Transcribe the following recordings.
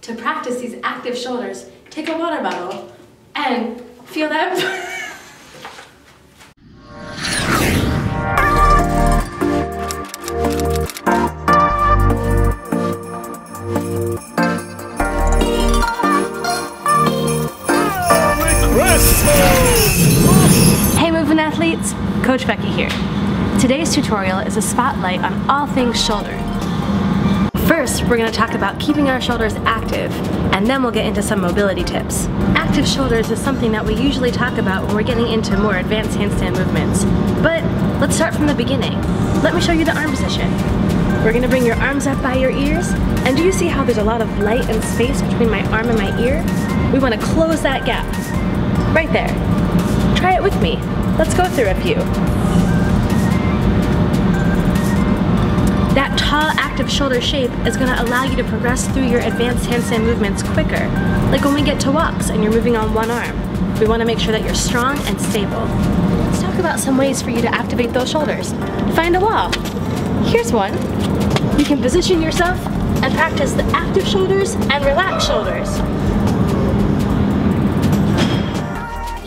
To practice these active shoulders, take a water bottle and feel that. Hey movement athletes, Coach Becky here. Today's tutorial is a spotlight on all things shoulder. First, we're going to talk about keeping our shoulders active, and then we'll get into some mobility tips. Active shoulders is something that we usually talk about when we're getting into more advanced handstand movements. But let's start from the beginning. Let me show you the arm position. We're going to bring your arms up by your ears, and do you see how there's a lot of light and space between my arm and my ear? We want to close that gap. Right there. Try it with me. Let's go through a few. That tall, active shoulder shape is going to allow you to progress through your advanced handstand movements quicker. Like when we get to walks and you're moving on one arm. We want to make sure that you're strong and stable. Let's talk about some ways for you to activate those shoulders. Find a wall. Here's one. You can position yourself and practice the active shoulders and relaxed shoulders.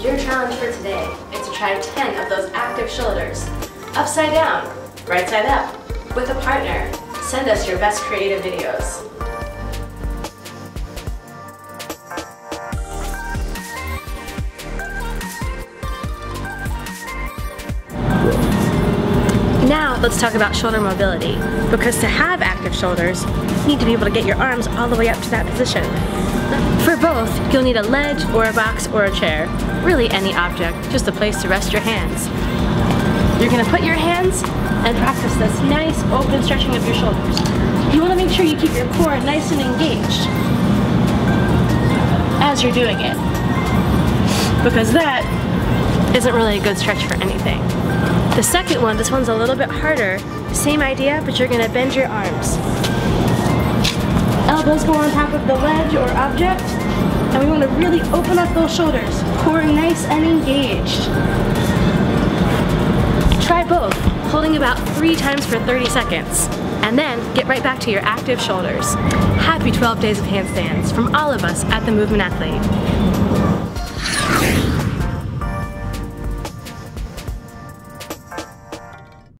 Your challenge for today is to try 10 of those active shoulders. Upside down, right side up. With a partner, send us your best creative videos. Now let's talk about shoulder mobility, because to have active shoulders, you need to be able to get your arms all the way up to that position. For both, you'll need a ledge or a box or a chair, really any object, just a place to rest your hands. You're going to put your hands and practice this nice open stretching of your shoulders. You want to make sure you keep your core nice and engaged as you're doing it, because that isn't really a good stretch for anything. The second one, this one's a little bit harder. Same idea, but you're going to bend your arms. Elbows go on top of the ledge or object, and we want to really open up those shoulders. Core nice and engaged. Try both, holding about 3 times for 30 seconds. And then get right back to your active shoulders. Happy 12 days of handstands from all of us at The Movement Athlete.